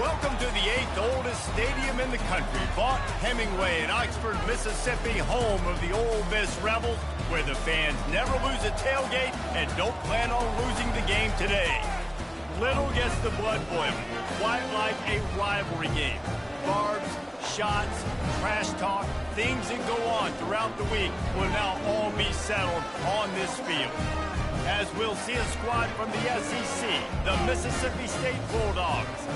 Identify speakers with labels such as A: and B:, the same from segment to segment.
A: Welcome to the 8th oldest stadium in the country, Vaught Hemingway in Oxford, Mississippi, home of the Ole Miss Rebels, where the fans never lose a tailgate and don't plan on losing the game today. Little gets the blood boiling, quite like a rivalry game. Barbs, shots, trash talk, things that go on throughout the week will now all be settled on this field. As we'll see a squad from the SEC, the Mississippi State Bulldogs,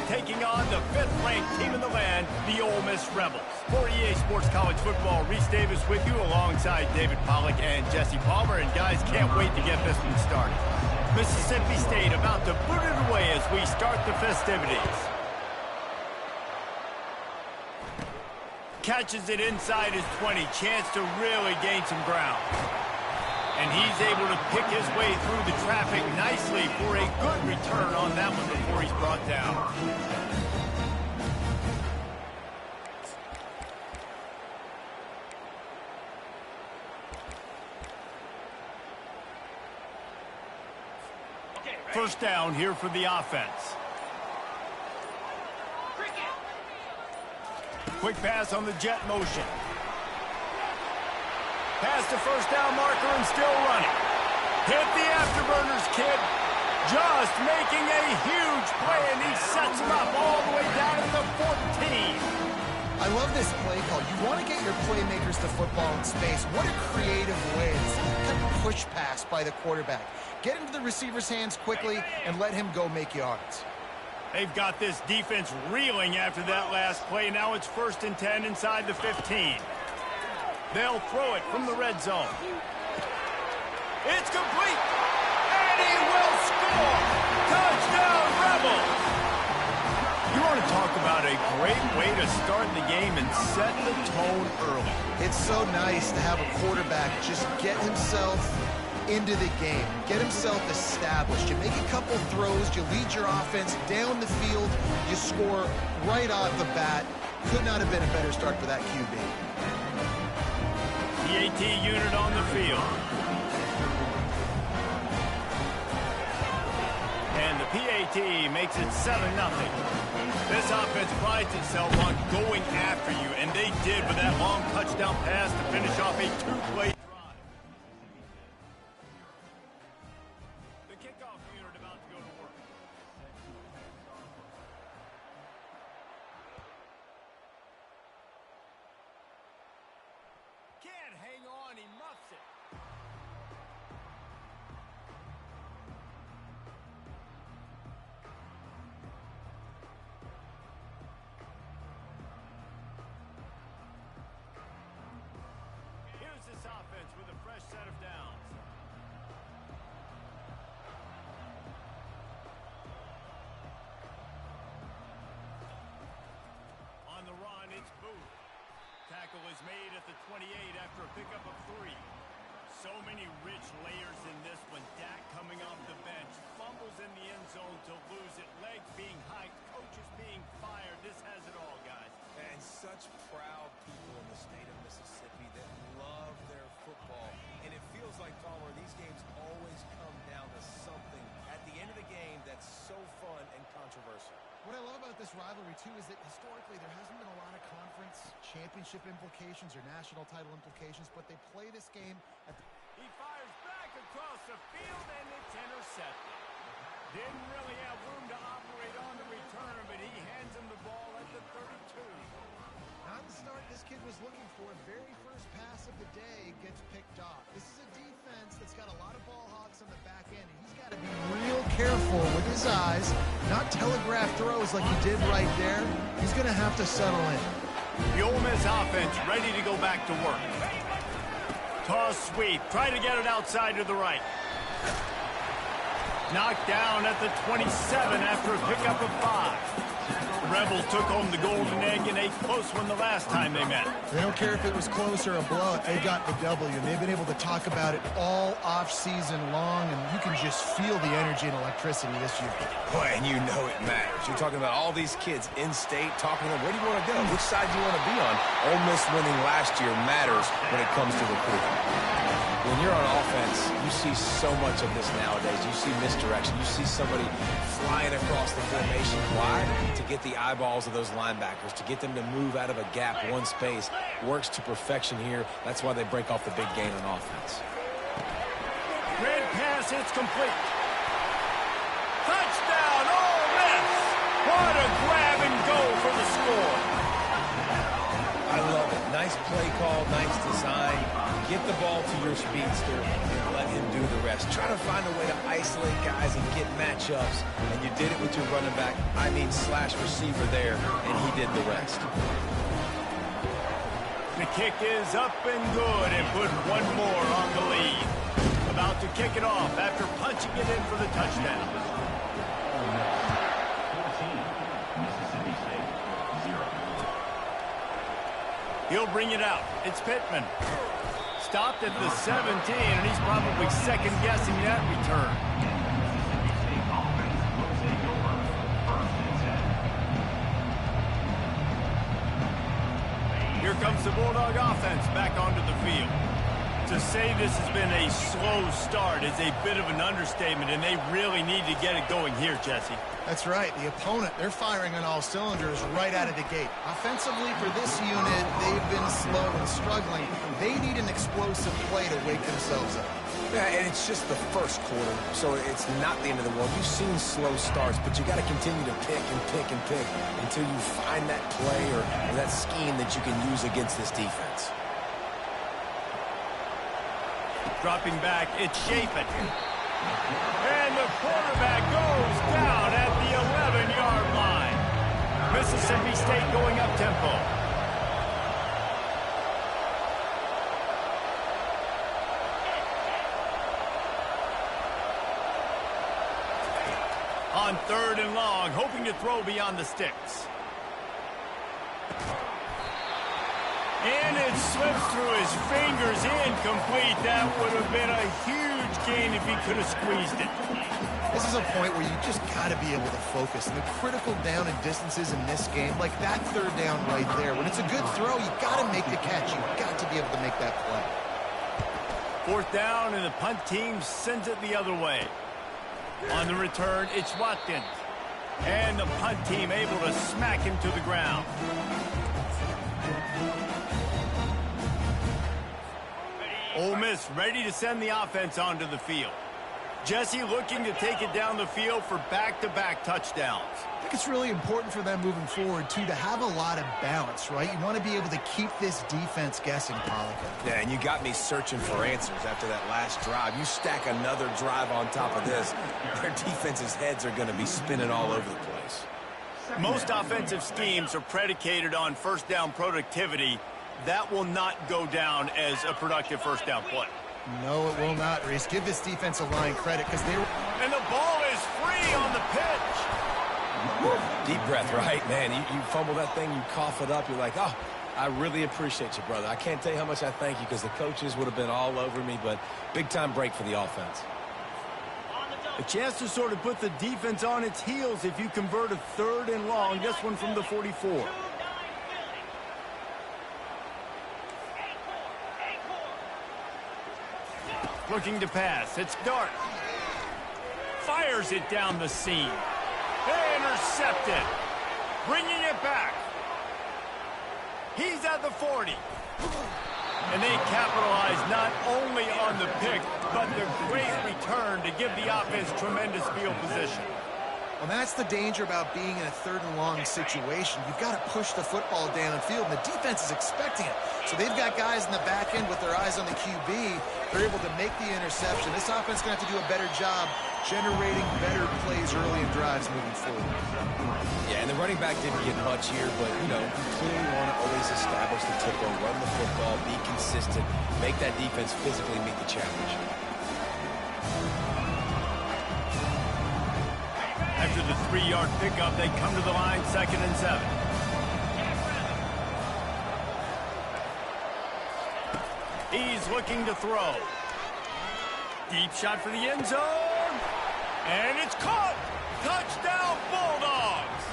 A: taking on the 5th-ranked team in the land, the Ole Miss Rebels. For EA Sports College Football, Reese Davis with you alongside David Pollack and Jesse Palmer. And guys, can't wait to get this one started. Mississippi State about to boot it away as we start the festivities. Catches it inside his 20, chance to really gain some ground. And he's able to pick his way through the traffic nicely for a good return on that one before he's brought down. First down here for the offense. Quick pass on the jet motion. Past the first down marker and still running. Hit the afterburners, kid. Just making a huge play, and he sets him up all the way down to the 14.
B: I love this play call. You want to get your playmakers to football in space. What a creative way. It's kind of push pass by the quarterback. Get into the receiver's hands quickly and let him go make yards.
A: They've got this defense reeling after that last play. Now it's 1st and 10 inside the 15. They'll throw it from the red zone. It's complete. And he will score. Touchdown, Rebels. You want to talk about a great way to start the game and set the tone early.
B: It's so nice to have a quarterback just get himself into the game, get himself established. You make a couple throws, you lead your offense down the field, you score right off the bat. Could not have been a better start for that QB.
A: PAT unit on the field. And the PAT makes it 7-0. This offense prides itself on going after you, and they did with that long touchdown pass to finish off a 2-play drive. The kickoff unit about to go to work. Can't hang on, he muffs it. Here's this offense with a fresh set of downs. On the run, it's Boo. Tackle is made at the 28 after a pickup of 3. So many rich layers in this one. Dak coming off the bench. Fumbles in the end zone to lose it. Legs being hiked. Coaches being fired. This has it all, guys.
C: And such proud people in the state of Mississippi that love their football. And it feels like, Palmer, these games always come down to something at the end of the game that's so fun and controversial.
B: What I love about this rivalry, too, is that historically there hasn't been a lot of conference championship implications or national title implications, but they play this game at the...
A: He fires back across the field, and it's intercepted. Didn't really have room to operate on the return, but he hands him the ball at the 32.
B: Not the start this kid was looking for. Very first pass of the day gets picked off. This is a defense that's got a lot of ball hawks on the back end, and he's got to be real careful with his eyes, not telegraph throws like he did right there. He's going to have to settle in.
A: The Ole Miss offense ready to go back to work. Toss sweep. Try to get it outside to the right. Knocked down at the 27 after a pickup of 5. Rebels took home the golden egg in a close one the last time they met.
B: They don't care if it was close or a blowout. They got the W. They've been able to talk about it all off-season long, and you can just feel the energy and electricity this year.
C: Boy, and you know it matters. You're talking about all these kids in state, talking to them. Where do you want to go? Which side do you want to be on? Ole Miss winning last year matters when it comes to recruiting. When you're on offense, you see so much of this nowadays. You see misdirection. You see somebody flying across the formation. Why? To get the eyeballs of those linebackers, to get them to move out of a gap, one space. Works to perfection here. That's why they break off the big gain on offense.
A: Red pass, it's complete. Touchdown, Ole Miss! What a grab and go for the score.
C: I love it. Nice play call, nice design. Get the ball to your speedster and let him do the rest. Try to find a way to isolate guys and get matchups. And you did it with your running back, slash receiver there, and he did the rest.
A: The kick is up and good and put one more on the lead. About to kick it off after punching it in for the touchdown. He'll bring it out. It's Pittman. Stopped at the 17, and he's probably second-guessing that return. Here comes the Bulldog offense back onto the field. To say this has been a slow start is a bit of an understatement, and they really need to get it going here, Jesse.
B: That's right. The opponent, they're firing on all cylinders right out of the gate. Offensively, for this unit, they've been slow and struggling. They need an explosive play to wake themselves up.
C: Yeah, and it's just the first quarter, so it's not the end of the world. You've seen slow starts, but you got to continue to pick and pick and pick until you find that play or that scheme that you can use against this defense.
A: Dropping back, it's Chapin. And the quarterback goes down at the 11-yard line. Mississippi State going up tempo. On 3rd and long, hoping to throw beyond the sticks. And it slips through his fingers, incomplete. That would have been a huge gain if he could have squeezed it.
B: This is a point where you just got to be able to focus. And the critical down and distances in this game, like that 3rd down right there. When it's a good throw, you got to make the catch. You've got to be able to make that play.
A: 4th down, and the punt team sends it the other way. On the return, it's Watkins. And the punt team able to smack him to the ground. Ole Miss ready to send the offense onto the field. Jesse looking to take it down the field for back-to-back touchdowns.
B: I think it's really important for them moving forward, too, to have a lot of balance, right? You want to be able to keep this defense guessing, Pollock.
C: Yeah, and you got me searching for answers after that last drive. You stack another drive on top of this, their defense's heads are going to be spinning all over the place.
A: Most offensive schemes are predicated on first down productivity. That will not go down as a productive first down play.
B: No, it will not, Reese. Give this defensive line credit because they were...
A: And the ball is free on the pitch.
C: Deep breath, right, man? You fumble that thing, you cough it up, you're like, oh, I really appreciate you, brother. I can't tell you how much I thank you because the coaches would have been all over me, but big-time break for the offense.
A: A chance to sort of put the defense on its heels if you convert a 3rd and long. This one from the 44. Looking to pass. It's Dart. Fires it down the seam. Intercepted. Bringing it back. He's at the 40. And they capitalize not only on the pick, but the great return to give the offense tremendous field position.
B: Well, that's the danger about being in a 3rd and long situation. You've got to push the football downfield, and the defense is expecting it. So they've got guys in the back end with their eyes on the QB. They're able to make the interception. This offense is going to have to do a better job generating better plays early in drives moving forward.
C: Yeah, and the running back didn't get much here, but, you know, you clearly want to always establish the tempo, run the football, be consistent, make that defense physically meet the challenge.
A: After the 3-yard pickup, they come to the line, 2nd and 7. He's looking to throw. Deep shot for the end zone. And it's caught. Touchdown, Bulldogs.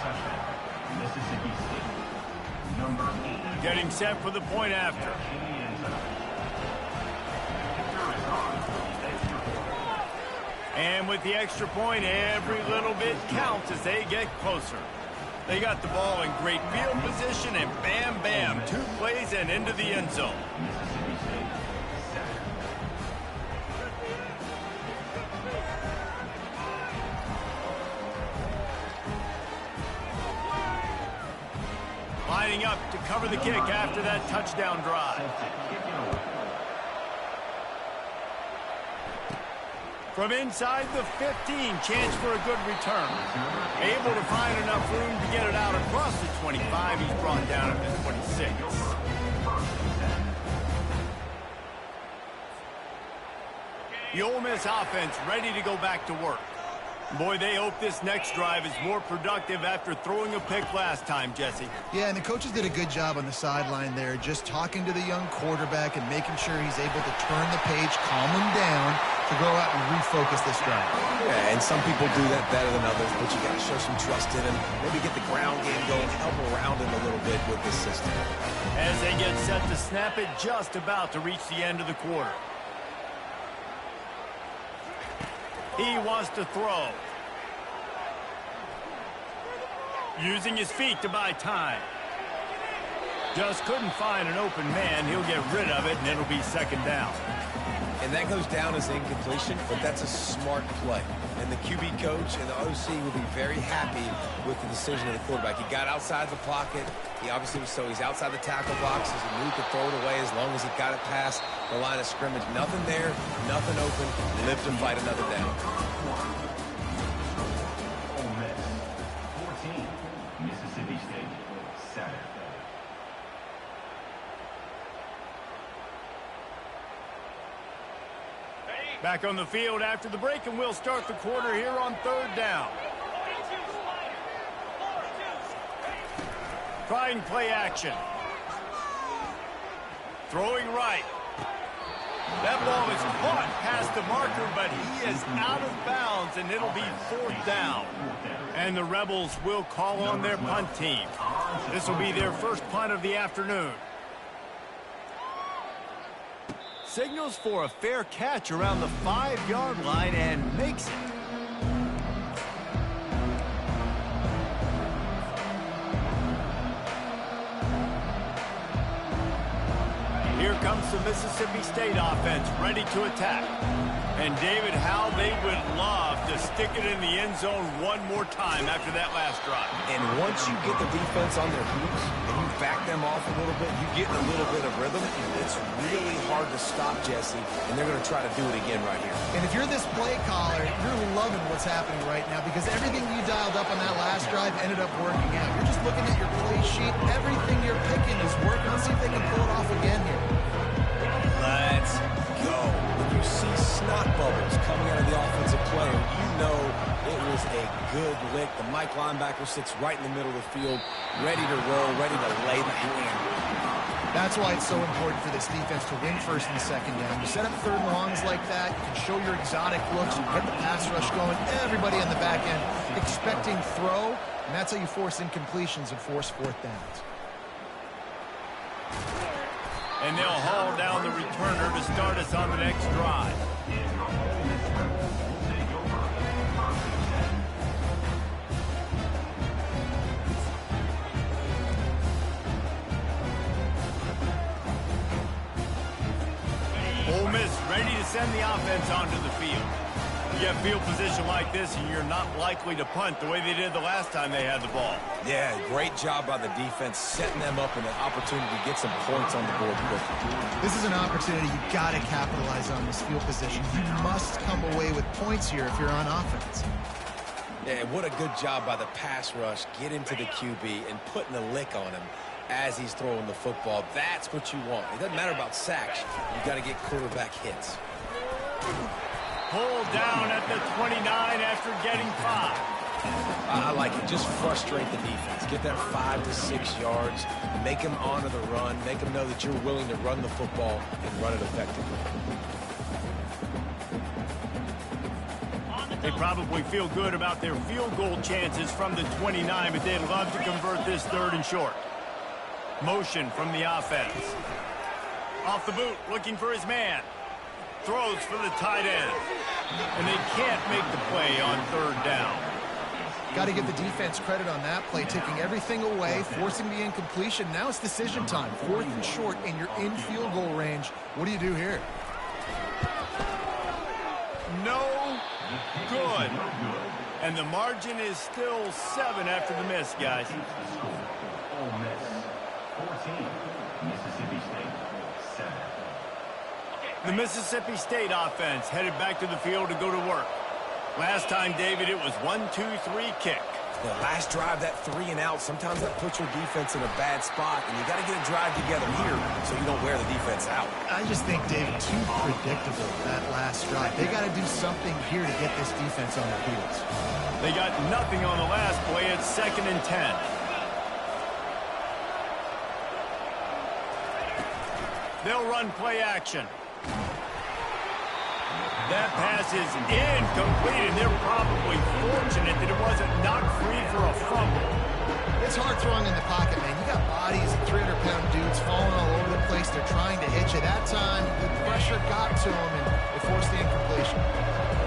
A: Getting set for the point after. And with the extra point, every little bit counts as they get closer. They got the ball in great field position, and bam, bam, 2 plays and into the end zone. Lining up to cover the kick after that touchdown drive. From inside the 15, chance for a good return. Able to find enough room to get it out across the 25. He's brought down at the 26. The Ole Miss offense ready to go back to work. Boy, they hope this next drive is more productive after throwing a pick last time, Jesse.
B: Yeah, and the coaches did a good job on the sideline there, just talking to the young quarterback and making sure he's able to turn the page, calm him down, to go out and refocus this drive.
C: Yeah, and some people do that better than others, but you got to show some trust in him. Maybe get the ground game going, help around him a little bit with this system.
A: As they get set to snap it, just about to reach the end of the quarter. He wants to throw. Using his feet to buy time. Just couldn't find an open man. He'll get rid of it, and it'll be second down.
C: And that goes down as incompletion, but that's a smart play. And the QB coach and the OC will be very happy with the decision of the quarterback. He got outside the pocket. He obviously was he's outside the tackle boxes. He knew he could throw it away as long as he got it past the line of scrimmage. Nothing there, nothing open. Live to fight another down.
A: Back on the field after the break, and we'll start the quarter here on third down. Trying play action. Throwing right. That ball is caught past the marker, but he is out of bounds, and it'll be fourth down. And the Rebels will call on their punt team. This will be their first punt of the afternoon. Signals for a fair catch around the 5-yard line and makes it. Here comes the Mississippi State offense ready to attack. And David, how they would love to stick it in the end zone one more time after that last drive.
C: And once you get the defense on their heels and you back them off a little bit, you get in a little bit of rhythm, it's really hard to stop, Jesse, and they're going to try to do it again right here.
B: And if you're this play caller, you're loving what's happening right now because everything you dialed up on that last drive ended up working out. You're just looking at your play sheet. Everything you're picking is working. Let's see if they can pull it off again here.
C: Let's go. When you see snot bubbles coming out of the offensive player, you know it was a good lick. The Mike linebacker sits right in the middle of the field, ready to roll, ready to lay the hand.
B: That's why it's so important for this defense to win first and second down. You set up third and longs like that, you can show your exotic looks, you get the pass rush going, everybody on the back end expecting throw, and that's how you force incompletions and force fourth downs.
A: And they'll haul down the returner to start us on the next drive. Ole Miss ready to send the offense onto the field. You get field position like this, and you're not likely to punt the way they did the last time they had the ball.
C: Yeah, great job by the defense, setting them up in an opportunity to get some points on the board quickly.
B: This is an opportunity you've got to capitalize on this field position. You must come away with points here if you're on offense.
C: Yeah, what a good job by the pass rush, get into the QB and putting a lick on him as he's throwing the football. That's what you want. It doesn't matter about sacks. You've got to get quarterback hits.
A: Pulled down at the 29 after getting 5.
C: I like it. Just frustrate the defense. Get that 5 to 6 yards. Make them honor the run. Make them know that you're willing to run the football and run it effectively.
A: They probably feel good about their field goal chances from the 29, but they'd love to convert this third and short. Motion from the offense. Off the boot, looking for his man. throws for the tight end. And they can't make the play on third down.
B: Got to give the defense credit on that play, taking everything away, forcing the incompletion. Now it's decision time. 4th and short, and you're in field goal range. What do you do here?
A: No good. And the margin is still 7 after the miss, guys.
D: Ole Miss, 14. Mississippi State, 7.
A: The Mississippi State offense headed back to the field to go to work. Last time, David, it was 1-2-3 kick.
C: The last drive, that 3 and out, sometimes that puts your defense in a bad spot, and you got to get a drive together here so you don't wear the defense out.
B: I just think, David, too predictable, that last drive. They got to do something here to get this defense on their heels.
A: They got nothing on the last play. It's 2nd and 10. They'll run play action. That pass is incomplete, and they're probably fortunate that it wasn't knocked free for a fumble.
B: It's hard throwing in the pocket, man. You got bodies of 300-pound dudes falling all over the place. They're trying to hit you. That time, the pressure got to them, and it forced the incompletion.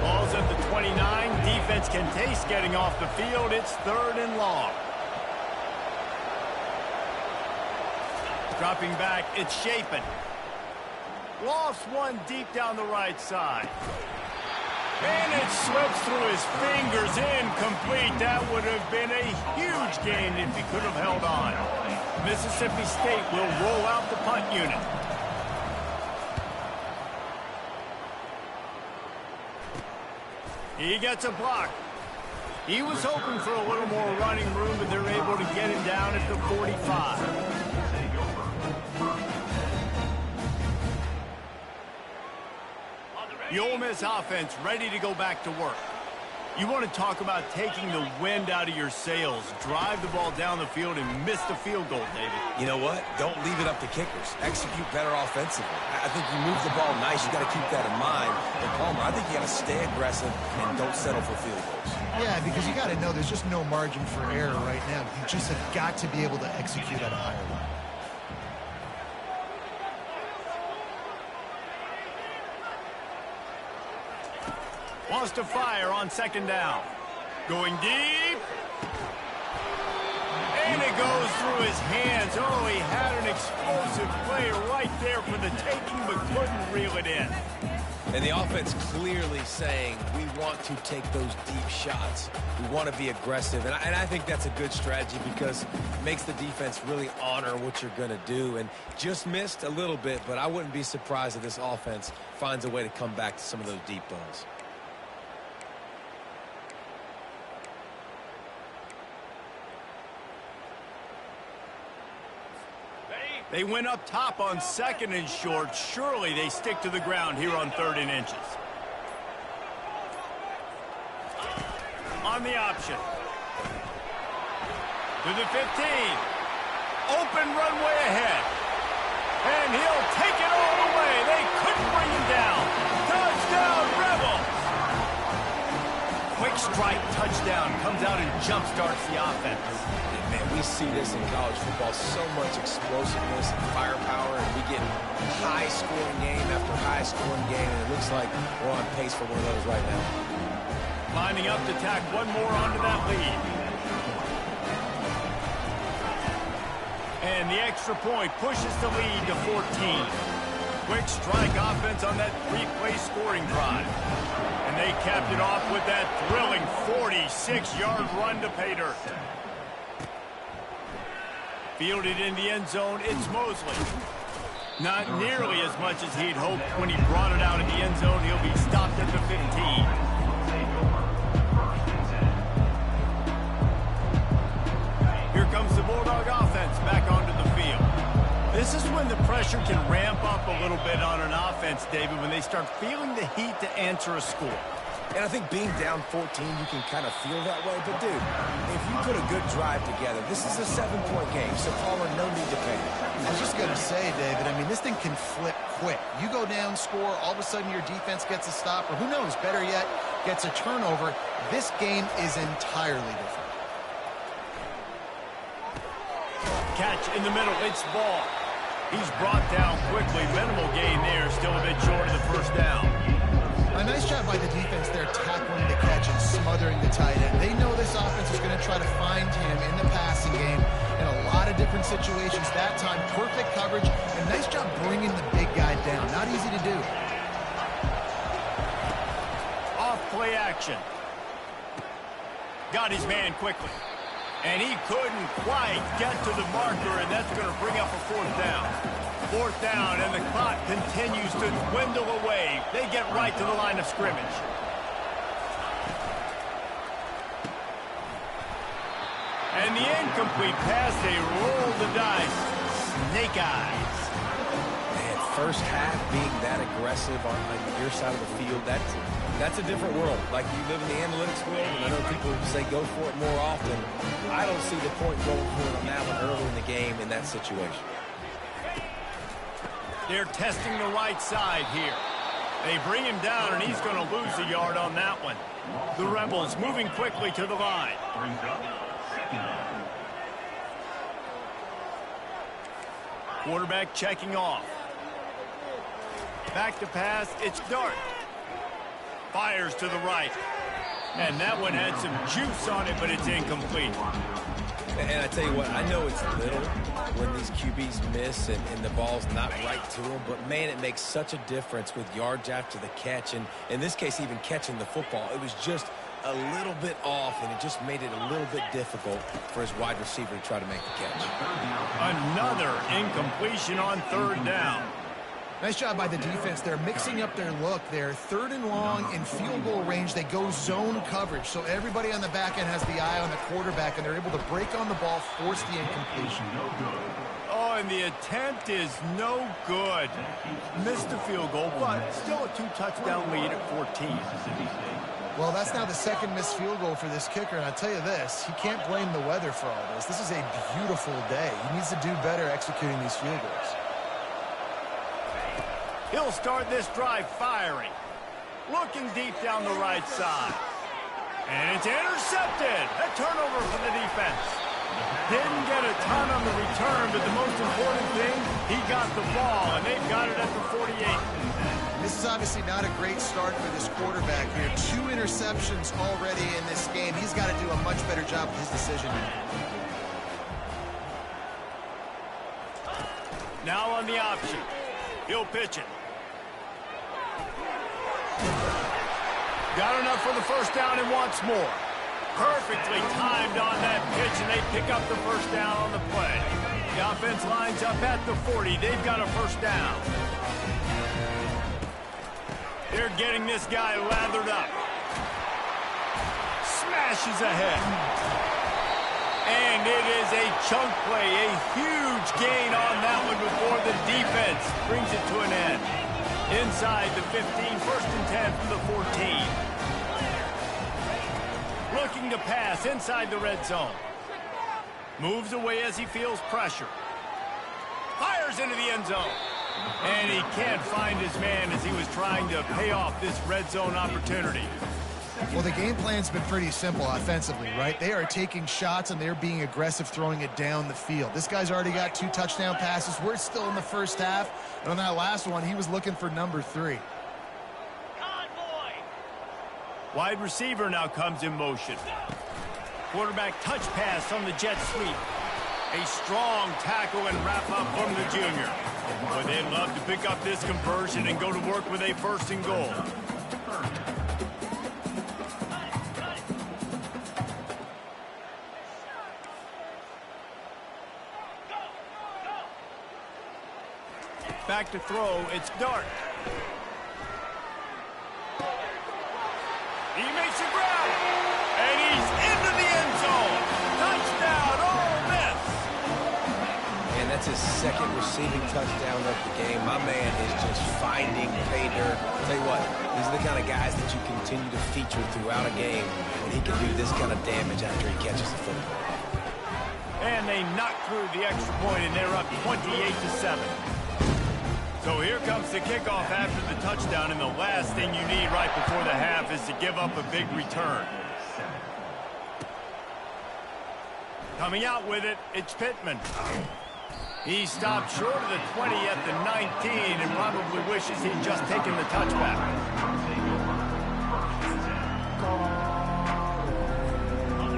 A: Ball's at the 29. Defense can taste getting off the field. It's 3rd and long. Dropping back, it's Shapen. Lofts one deep down the right side. And it slips through his fingers, incomplete. That would have been a huge gain if he could have held on. Mississippi State will roll out the punt unit. He gets a block. He was hoping for a little more running room, but they're able to get him down at the 45. The Ole Miss offense ready to go back to work. You want to talk about taking the wind out of your sails. Drive the ball down the field and miss the field goal, David.
C: You know what? Don't leave it up to kickers. Execute better offensively. I think you move the ball nice. You got to keep that in mind. And Palmer, I think you got to stay aggressive and don't settle for field goals.
B: Yeah, because you got to know there's just no margin for error right now. You just have got to be able to execute at a higher level.
A: Wants to fire on 2nd down. Going deep. And it goes through his hands. Oh, he had an explosive play right there for the taking, but couldn't reel it in.
C: And the offense clearly saying, we want to take those deep shots. We want to be aggressive. And I think that's a good strategy because it makes the defense really honor what you're going to do. And just missed a little bit, but I wouldn't be surprised if this offense finds a way to come back to some of those deep balls.
A: They went up top on 2nd and short. Surely they stick to the ground here on 3rd and inches. On the option. To the 15. Open runway ahead. And he'll take it all the way. They couldn't bring him down. Touchdown, Rebels! Quick strike touchdown comes out and jumpstarts the offense.
C: Man, we see this in college football, so much explosiveness and firepower, and we get high-scoring game after high-scoring game, and it looks like we're on pace for one of those right now.
A: Lining up to tack one more onto that lead. And the extra point pushes the lead to 14. Quick strike offense on that 3-play scoring drive. And they capped it off with that thrilling 46-yard run to pay dirt. Fielded in the end zone, it's Mosley. Not nearly as much as he'd hoped when he brought it out in the end zone. He'll be stopped at the 15. Here comes the Bulldog offense back onto the field. This is when the pressure can ramp up a little bit on an offense, David, when they start feeling the heat to answer a score.
C: And I think being down 14, you can kind of feel that way. But, dude, if you put a good drive together, this is a 7-point game. So, Palmer, no need to panic.
B: I was just going to say, David, I mean, this thing can flip quick. You go down, score, all of a sudden your defense gets a stop, or who knows, better yet, gets a turnover. This game is entirely different.
A: Catch in the middle, it's Ball. He's brought down quickly. Minimal gain there. Still a bit short of the first down.
B: A nice job by the defense there, tackling the catch and smothering the tight end. They know this offense is going to try to find him in the passing game in a lot of different situations. That time, perfect coverage, and nice job bringing the big guy down. Not easy to do.
A: Off play action. Got his man quickly. And he couldn't quite get to the marker, and that's going to bring up a fourth down. Fourth down, and the clock continues to dwindle away. They get right to the line of scrimmage. And the incomplete pass, they roll the dice. Snake eyes.
C: Man, first half being that aggressive on your side of the field, that's a different world. Like, you live in the analytics world, and I know people say go for it more often. I don't see the point going for it on that one early in the game in that situation.
A: They're testing the right side here. They bring him down, and he's going to lose a yard on that one. The Rebels moving quickly to the line. Quarterback checking off. Back to pass, it's Dart. Fires to the right. And that one had some juice on it, but it's incomplete.
C: And I tell you what, I know it's little when these QBs miss and the ball's not right to them, but man, it makes such a difference with yards after the catch, and in this case, even catching the football. It was just a little bit off, and it just made it a little bit difficult for his wide receiver to try to make the catch.
A: Another incompletion on third down.
B: Nice job by the defense. They're mixing up their look there. Third and long in field goal range. They go zone coverage. So everybody on the back end has the eye on the quarterback, and they're able to break on the ball, force the incompletion.
A: Oh, and the attempt is no good. Missed the field goal, but still a 2-touchdown lead at 14.
B: Well, that's now the second missed field goal for this kicker, and I'll tell you this, he can't blame the weather for all this. This is a beautiful day. He needs to do better executing these field goals.
A: He'll start this drive firing. Looking deep down the right side. And it's intercepted. A turnover for the defense. Didn't get a ton on the return, but the most important thing, he got the ball, and they've got it at the 48.
B: This is obviously not a great start for this quarterback here. 2 interceptions already in this game. He's got to do a much better job with his decision.
A: Now on the option. He'll pitch it. Got enough for the first down and wants more. Perfectly timed on that pitch, and they pick up the first down on the play. The offense lines up at the 40. They've got a first down. They're getting this guy lathered up. Smashes ahead. And it is a chunk play, a huge gain on that one before the defense brings it to an end. Inside the 15, first and 10 from the 14. Looking to pass inside the red zone. Moves away as he feels pressure. Fires into the end zone. And he can't find his man as he was trying to pay off this red zone opportunity.
B: Well, the game plan's been pretty simple offensively, right? They are taking shots, and they're being aggressive, throwing it down the field. This guy's already got 2 touchdown passes. We're still in the first half. And on that last one, he was looking for number 3.
A: Wide receiver now comes in motion. Quarterback touch pass on the jet sweep. A strong tackle and wrap up from the junior. Boy, they'd love to pick up this conversion and go to work with a first and goal. Back to throw, it's Dart. He makes a grab, and he's into the end zone. Touchdown, Ole Miss.
C: And that's his second receiving touchdown of the game. My man is just finding pay dirt. I'll tell you what, these are the kind of guys that you continue to feature throughout a game, and he can do this kind of damage after he catches the football.
A: And they knock through the extra point, and they're up 28-7. So here comes the kickoff after the touchdown, and the last thing you need right before the half is to give up a big return. Coming out with it, it's Pittman. He stopped short of the 20 at the 19 and probably wishes he'd just taken the touchback.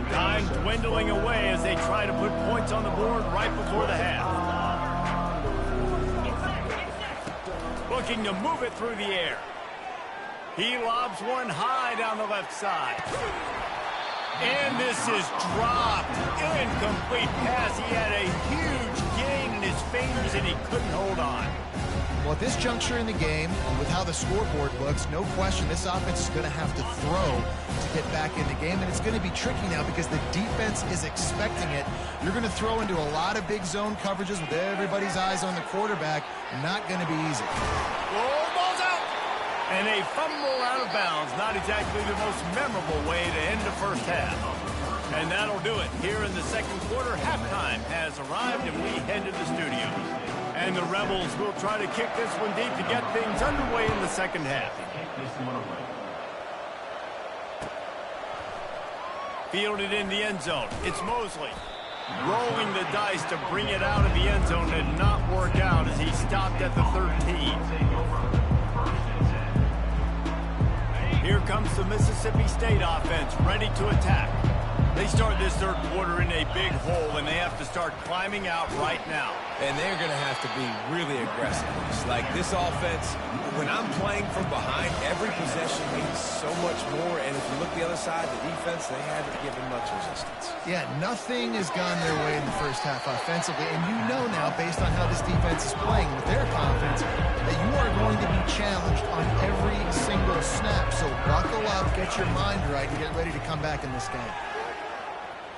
A: Time dwindling away as they try to put points on the board right before the half. Looking to move it through the air. He lobs one high down the left side. And this is dropped. Incomplete pass. He had a huge gain in his fingers and he couldn't hold on.
B: Well, at this juncture in the game, with how the scoreboard looks, no question this offense is going to have to throw to get back in the game, and it's going to be tricky now because the defense is expecting it. You're going to throw into a lot of big zone coverages with everybody's eyes on the quarterback. Not going to be easy.
A: Oh, ball's out! And a fumble out of bounds. Not exactly the most memorable way to end the first half. And that'll do it. Here in the second quarter, halftime has arrived, and we head to the studio. And the Rebels will try to kick this one deep to get things underway in the second half. Fielded in the end zone. It's Mosley. Rolling the dice to bring it out of the end zone did not work out as he stopped at the 13. Here comes the Mississippi State offense ready to attack. They start this third quarter in a big hole, and they have to start climbing out right now.
C: And they're going to have to be really aggressive. It's like this offense, when I'm playing from behind, every possession means so much more. And if you look the other side, the defense, they haven't given much resistance.
B: Yeah, nothing has gone their way in the first half offensively. And you know now, based on how this defense is playing with their confidence, that you are going to be challenged on every single snap. So buckle up, get your mind right, and get ready to come back in this game.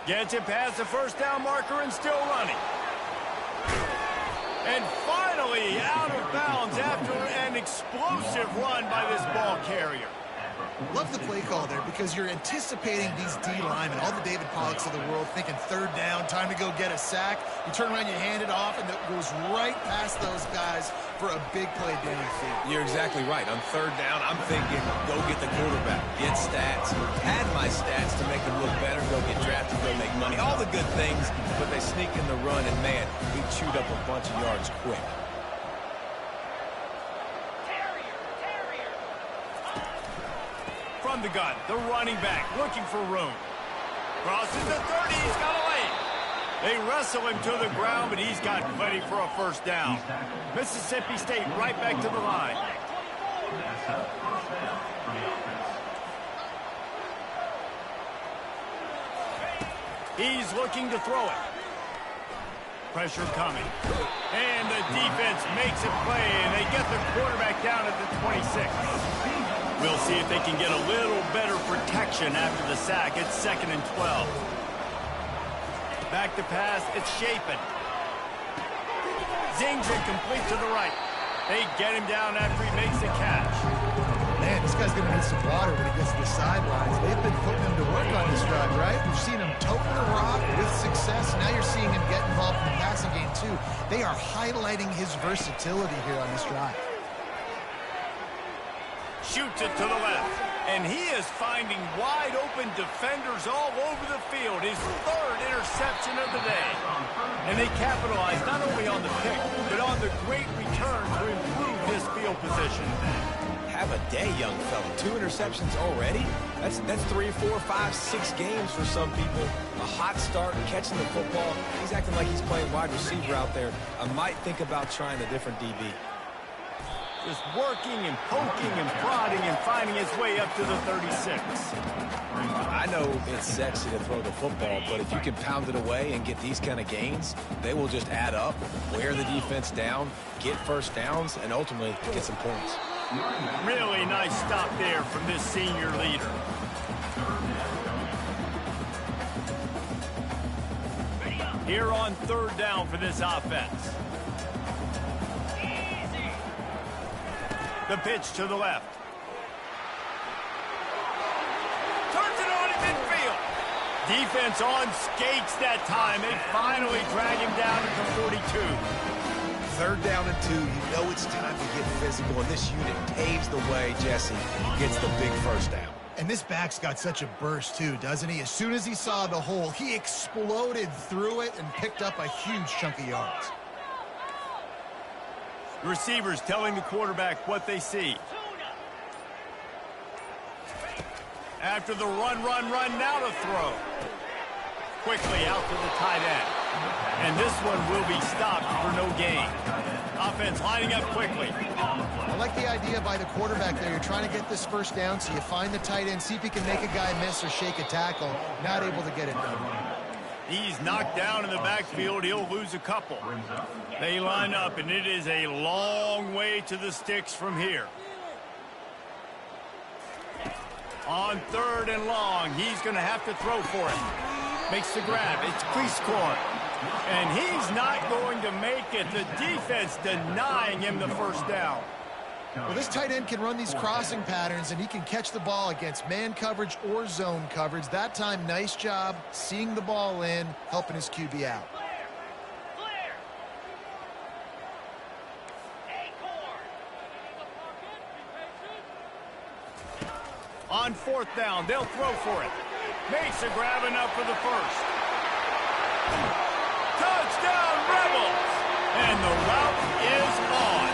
A: Gets it past the first down marker and still running. And finally out of bounds after an explosive run by this ball carrier.
B: Love the play call there because you're anticipating these D linemen, all the David Pollocks of the world, thinking third down, time to go get a sack. You turn around, you hand it off, and it goes right past those guys for a big play down the field.
C: You're exactly right. On third down, I'm thinking, go get the quarterback, get stats, pad my stats to make them look better, go get drafted, go make money, all the good things, but they sneak in the run, and man, we chewed up a bunch of yards quick.
A: From the gun, the running back looking for room. Crosses the 30, he's got a lane. They wrestle him to the ground, but he's got plenty for a first down. Mississippi State right back to the line. He's looking to throw it. Pressure coming. And the defense makes a play, and they get the quarterback down at the 26. We'll see if they can get a little better protection after the sack. It's 2nd and 12. Back to pass, it's Shapen. Zings it complete to the right. They get him down after he makes the catch.
B: Man, this guy's going to need some water when he gets to the sidelines. They've been putting him to work on this drive, right? We've seen him toting the rock with success. Now you're seeing him get involved in the passing game, too. They are highlighting his versatility here on this drive.
A: Shoots it to the left. And he is finding wide-open defenders all over the field. His third interception of the day. And they capitalize not only on the pick, but on the great return to improve his field position.
C: Have a day, young fella. 2 interceptions already? That's 3, 4, 5, 6 games for some people. A hot start, catching the football. He's acting like he's playing wide receiver out there. I might think about trying a different DB.
A: Just working and poking and prodding and finding his way up to the 36.
C: I know it's sexy to throw the football, but if you can pound it away and get these kind of gains, they will just add up, wear the defense down, get first downs, and ultimately get some points.
A: Really nice stop there from this senior leader. Here on third down for this offense. The pitch to the left. Turns it on in midfield. Defense on skates that time. They finally drag him down at the 42.
C: Third down and 2. You know it's time to get physical, and this unit paves the way, Jesse, gets the big first down.
B: And this back's got such a burst, too, doesn't he? As soon as he saw the hole, he exploded through it and picked up a huge chunk of yards.
A: The receivers telling the quarterback what they see. After the run, now to throw. Quickly out to the tight end. And this one will be stopped for no gain. Offense lining up quickly.
B: I like the idea by the quarterback there. You're trying to get this first down, so you find the tight end, see if he can make a guy miss or shake a tackle. Not able to get it done.
A: He's knocked down in the backfield. He'll lose a couple. They line up, and it is a long way to the sticks from here. On 3rd and long, he's going to have to throw for it. Makes the grab. It's crease corner. And he's not going to make it. The defense denying him the first down.
B: Well, this tight end can run these crossing patterns, and he can catch the ball against man coverage or zone coverage. That time, nice job seeing the ball in, helping his QB out.
A: On 4th down, they'll throw for it. Makes a grab enough for the first. Touchdown, Rebels! And the route is on.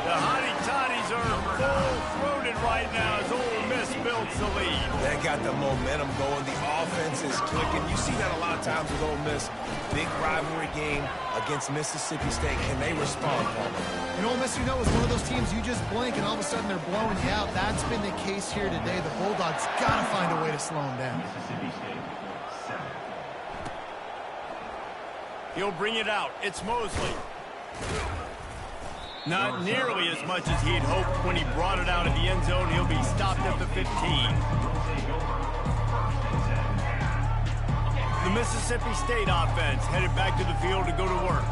A: The Hottie-Toddies are full-throated right now as Ole Miss builds the lead.
C: They got the momentum going. The offense is clicking. You see that a lot of times with Ole Miss. Big rivalry game against Mississippi State. Can they respond, Palmer?
B: And Ole Miss, you know, is one of those teams you just blink and all of a sudden they're blowing you out. That's been the case here today. The Bulldogs got to find a way to slow them down.
D: Mississippi State, 7.
A: He'll bring it out. It's Mosley. Not nearly as much as he'd hoped when he brought it out of the end zone. He'll be stopped at the 15. The Mississippi State offense headed back to the field to go to work.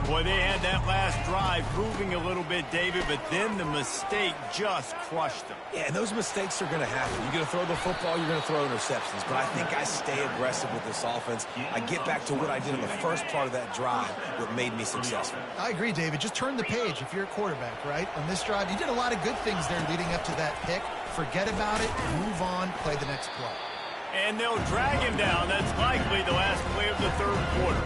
A: Boy, they had that last drive moving a little bit, David, but then the mistake just crushed them.
C: Yeah, and those mistakes are going to happen. You're going to throw the football, you're going to throw interceptions. But I think I stay aggressive with this offense. I get back to what I did in the first part of that drive that made me successful.
B: I agree, David. Just turn the page if you're a quarterback, right? On this drive, you did a lot of good things there leading up to that pick. Forget about it, move on, play the next play.
A: And they'll drag him down. That's likely the last play of the 3rd quarter.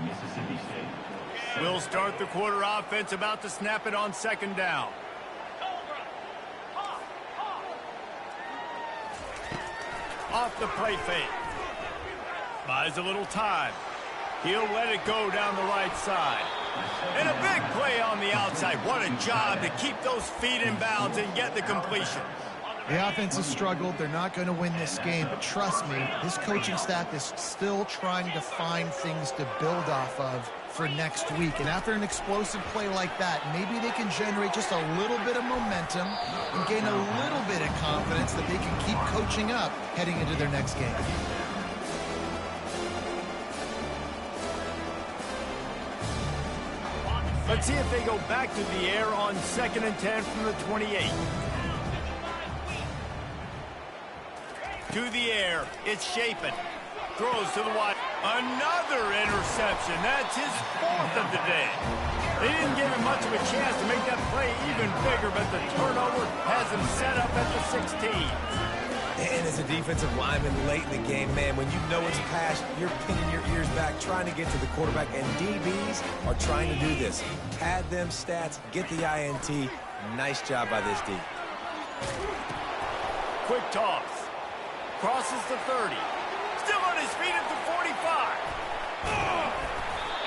D: Mississippi State.
A: We'll start the quarter offense, about to snap it on 2nd down. Off the play fake. Buys a little time. He'll let it go down the right side. And a big play on the outside. What a job to keep those feet in bounds and get the completion.
B: The offense has struggled. They're not going to win this game, but trust me, this coaching staff is still trying to find things to build off of for next week. And after an explosive play like that, maybe they can generate just a little bit of momentum and gain a little bit of confidence that they can keep coaching up heading into their next game.
A: Let's see if they go back to the air on 2nd and 10 from the 28. To the air, it's Chapin. Throws to the wide. Another interception. That's his 4th of the day. They didn't give him much of a chance to make that play even bigger, but the turnover has him set up at the 16.
C: And as a defensive lineman late in the game, man, when you know it's pass, you're pinning your ears back, trying to get to the quarterback, and DBs are trying to do this. Pad them stats, get the INT. Nice job by this D.
A: Quick toss. Crosses the 30. Still on his feet at the 45.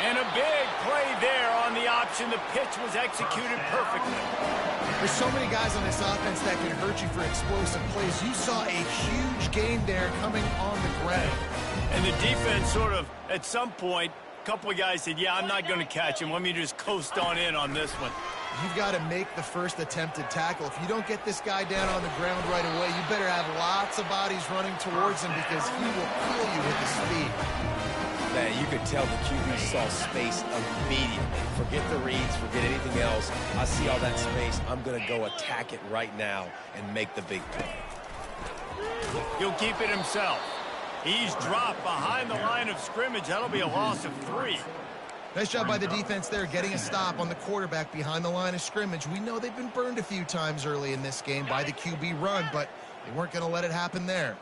A: And a big play there on the option. The pitch was executed perfectly.
B: There's so many guys on this offense that can hurt you for explosive plays. You saw a huge gain there coming on the ground.
A: And the defense sort of, at some point, a couple of guys said, yeah, I'm not going to catch him. Let me just coast on in on this one.
B: You've got to make the first attempted tackle. If you don't get this guy down on the ground right away, you better have lots of bodies running towards him because he will kill you with his speed.
C: Man, you could tell the QB saw space immediately. Forget the reads, forget anything else. I see all that space. I'm going to go attack it right now and make the big play.
A: He'll keep it himself. He's dropped behind the line of scrimmage. That'll be a loss of 3.
B: Nice job by the defense there, getting a stop on the quarterback behind the line of scrimmage. We know they've been burned a few times early in this game by the QB run, but they weren't going to let it happen there.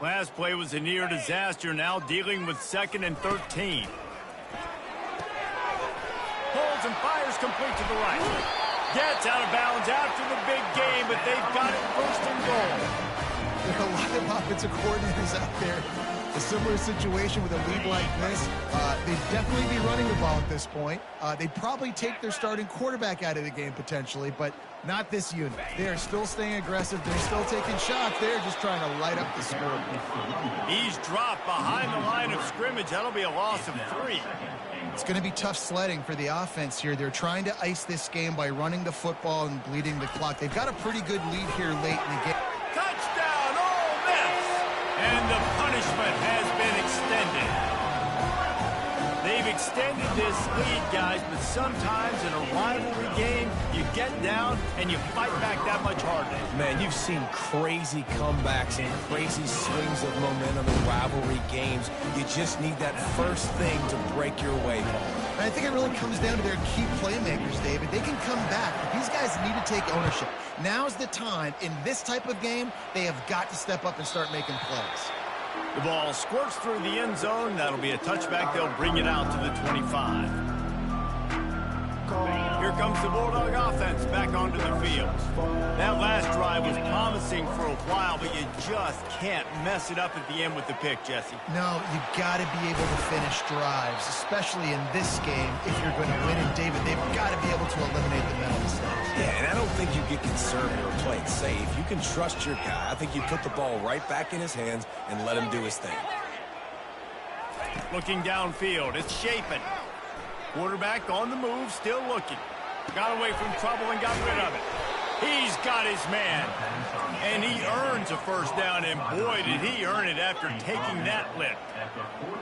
A: Last play was a near disaster, now dealing with 2nd and 13. Pulls and fires complete to the right. Gets out of bounds after the big game, but they've got it 1st and goal.
B: There are a lot of offensive coordinators out there. A similar situation with a lead like this. They'd definitely be running the ball at this point. They'd probably take their starting quarterback out of the game potentially, but not this unit. They are still staying aggressive. They're still taking shots. They're just trying to light up the score.
A: He's dropped behind the line of scrimmage. That'll be a loss of 3.
B: It's going to be tough sledding for the offense here. They're trying to ice this game by running the football and bleeding the clock. They've got a pretty good lead here late in the game.
A: Touchdown, Ole Miss! And the punishment has been extended. They've extended this lead, guys, but sometimes in a rivalry game, you get down and you fight back that much harder.
C: Man, you've seen crazy comebacks and crazy swings of momentum in rivalry games. You just need that first thing to break your way home.
B: And I think it really comes down to their key playmakers, David. They can come back, but these guys need to take ownership. Now's the time. In this type of game, they have got to step up and start making plays.
A: The ball squirts through the end zone. That'll be a touchback. They'll bring it out to the 25. Here comes the Bulldog offense back onto the field. That last drive was promising for a while, but you just can't mess it up at the end with the pick, Jesse.
B: No, you got to be able to finish drives, especially in this game. If you're going to win, and David, they've got to be able to eliminate the mental mistakes.
C: Yeah, and I don't think you get conservative or play it safe. You can trust your guy. I think you put the ball right back in his hands and let him do his thing.
A: Looking downfield, it's Chapin. Quarterback on the move, still looking. Got away from trouble and got rid of it. He's got his man. And he earns a first down, and boy, did he earn it after taking that lift.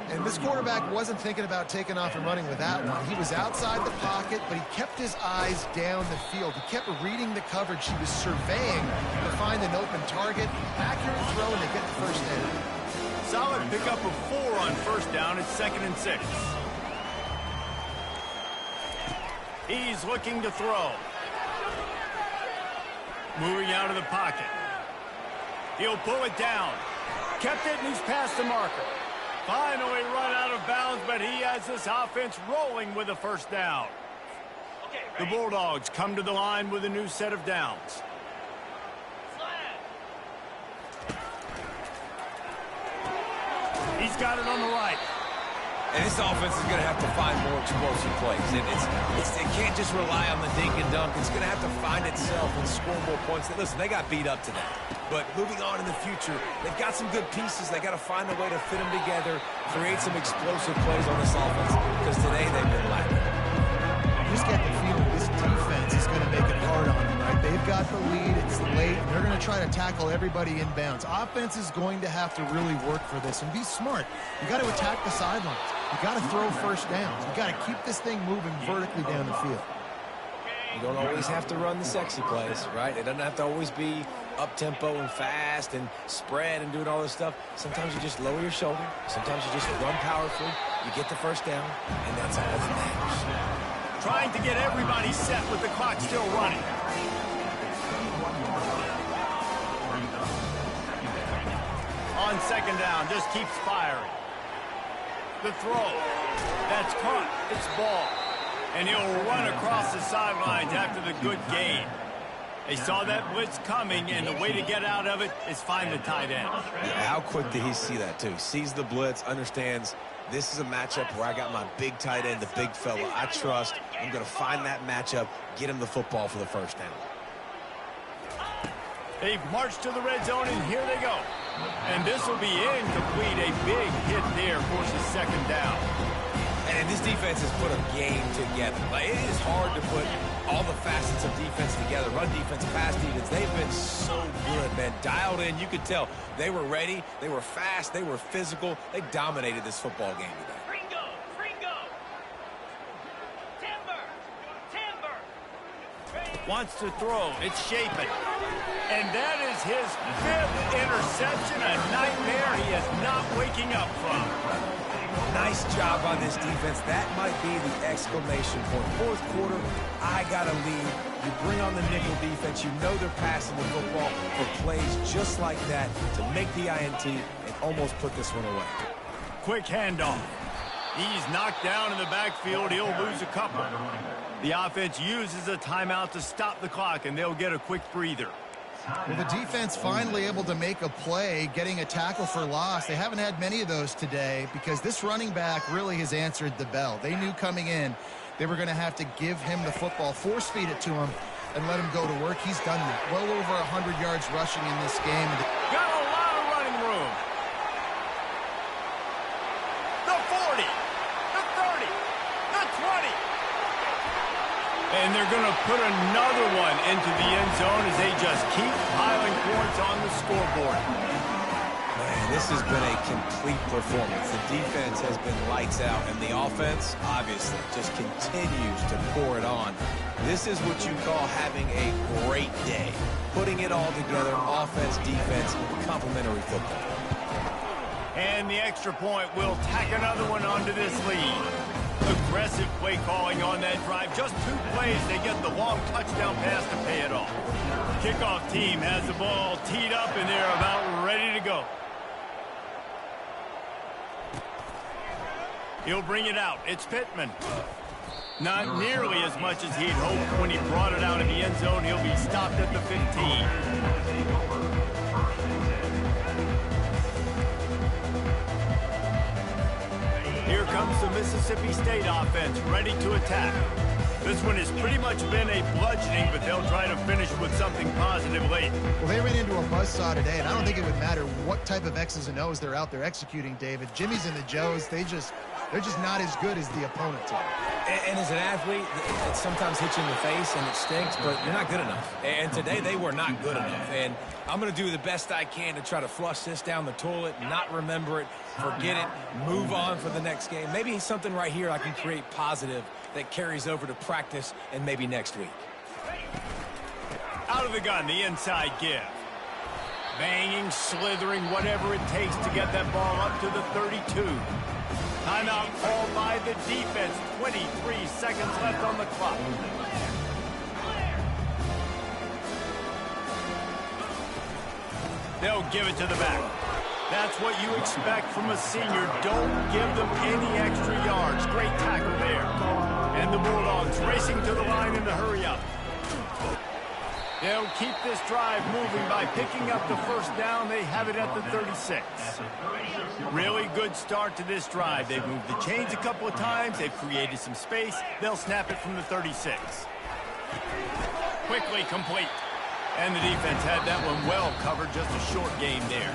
B: And this quarterback wasn't thinking about taking off and running with that one. He was outside the pocket, but he kept his eyes down the field. He kept reading the coverage. He was surveying to find an open target. Accurate throw, and they get the first down.
A: Solid pickup of 4 on first down. It's 2nd and 6. He's looking to throw. Moving out of the pocket. He'll pull it down. Kept it, and he's past the marker. Finally run out of bounds, but he has this offense rolling with a first down. The Bulldogs come to the line with a new set of downs. He's got it on the right.
C: And this offense is going to have to find more explosive plays. And it can't just rely on the dink and dunk. It's going to have to find itself and score more points. Listen, they got beat up today. But moving on in the future, they've got some good pieces. They got to find a way to fit them together, create some explosive plays on this offense, because today they've been lacking.
B: You just get the feeling this defense is going to make it hard on them, right? They've got the lead. It's late, and they're going to try to tackle everybody in bounds. Offense is going to have to really work for this and be smart. You got to attack the sidelines. You got to throw first downs. You got to keep this thing moving vertically down the field.
C: You don't always have to run the sexy plays, right? It doesn't have to always be up-tempo and fast and spread and doing all this stuff. Sometimes you just lower your shoulder. Sometimes you just run powerfully. You get the first down, and that's all that matters.
A: Trying to get everybody set with the clock still running. On 2nd down, just keeps firing. The throw. That's caught. It's ball. And he'll run across the sidelines after the good gain. They saw that blitz coming, and the way to get out of it is find the tight end.
C: How quick did he see that, too? Sees the blitz, understands this is a matchup where I got my big tight end, the big fella I trust. I'm going to find that matchup, get him the football for the first down.
A: They've marched to the red zone, and here they go. And this will be incomplete. A big hit there forces 2nd down.
C: And this defense has put a game together. Like, it is hard to put all the facets of defense together. Run defense, pass defense. They've been so good, man. Dialed in. You could tell they were ready. They were fast. They were physical. They dominated this football game today.
A: Wants to throw. It's Chapin. And that is his 5th interception, a nightmare he is not waking up from.
C: Nice job by this defense. That might be the exclamation point. Fourth quarter, I got a lead. You bring on the nickel defense. You know they're passing the football for plays just like that to make the INT and almost put this one away.
A: Quick handoff. He's knocked down in the backfield. He'll lose a couple. The offense uses a timeout to stop the clock, and they'll get a quick breather.
B: Well, the defense finally able to make a play, getting a tackle for loss. They haven't had many of those today because this running back really has answered the bell. They knew coming in they were going to have to give him the football, force feed it to him, and let him go to work. He's done that. Well over 100 yards rushing in this game.
A: Got a lot of running room. The 40, the 30, the 20. And they're going to put another one into the end zone as they just keep piling points on the scoreboard.
C: Man, this has been a complete performance. The defense has been lights out, and the offense, obviously, just continues to pour it on. This is what you call having a great day. Putting it all together, offense, defense, complementary football.
A: And the extra point will tack another one onto this lead. Aggressive play calling on that drive. Just 2 plays, they get the long touchdown pass to pay it off. Kickoff team has the ball teed up, and they're about ready to go. He'll bring it out. It's Pittman. Not nearly as much as he'd hoped when he brought it out in the end zone. He'll be stopped at the 15. Here comes the Mississippi State offense, ready to attack. This one has pretty much been a bludgeoning, but they'll try to finish with something positive late.
B: Well, they ran into a buzzsaw today, and I don't think it would matter what type of X's and O's they're out there executing, David. Jimmy's and the Joes, they're just not as good as the opponent team.
C: And as an athlete, it sometimes hits you in the face and it stinks, but you're not good enough. And today they were not good enough. And I'm going to do the best I can to try to flush this down the toilet, not remember it, forget it, move on for the next game. Maybe something right here I can create positive that carries over to practice and maybe next week.
A: Out of the gun, the inside give. Banging, slithering, whatever it takes to get that ball up to the 32. Timeout called by the defense. 23 seconds left on the clock. They'll give it to the back. That's what you expect from a senior. Don't give them any extra yards. Great tackle there. And the Bulldogs racing to the line in the hurry up. They'll keep this drive moving by picking up the first down. They have it at the 36. Really good start to this drive. They've moved the chains a couple of times. They've created some space. They'll snap it from the 36. Quickly complete. And the defense had that one well covered. Just a short game there.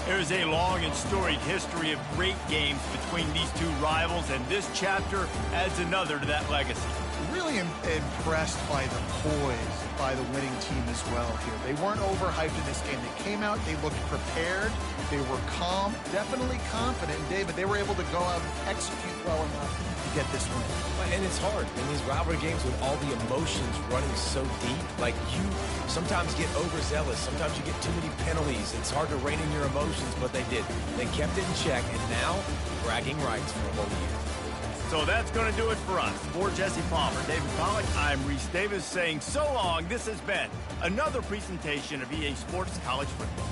A: There's a long and storied history of great games between these two rivals, and this chapter adds another to that legacy.
B: Really impressed by the poise by the winning team as well here. They weren't overhyped in this game. They came out, they looked prepared, they were calm, definitely confident. And David, they were able to go out and execute well enough to get this win.
C: And it's hard in these rivalry games with all the emotions running so deep. Like, you sometimes get overzealous. Sometimes you get too many penalties. It's hard to rein in your emotions, but they did. They kept it in check, and now bragging rights for a whole year.
A: So that's going to do it for us. For Jesse Palmer, David Pollack, I'm Reese Davis saying so long. This has been another presentation of EA Sports College Football.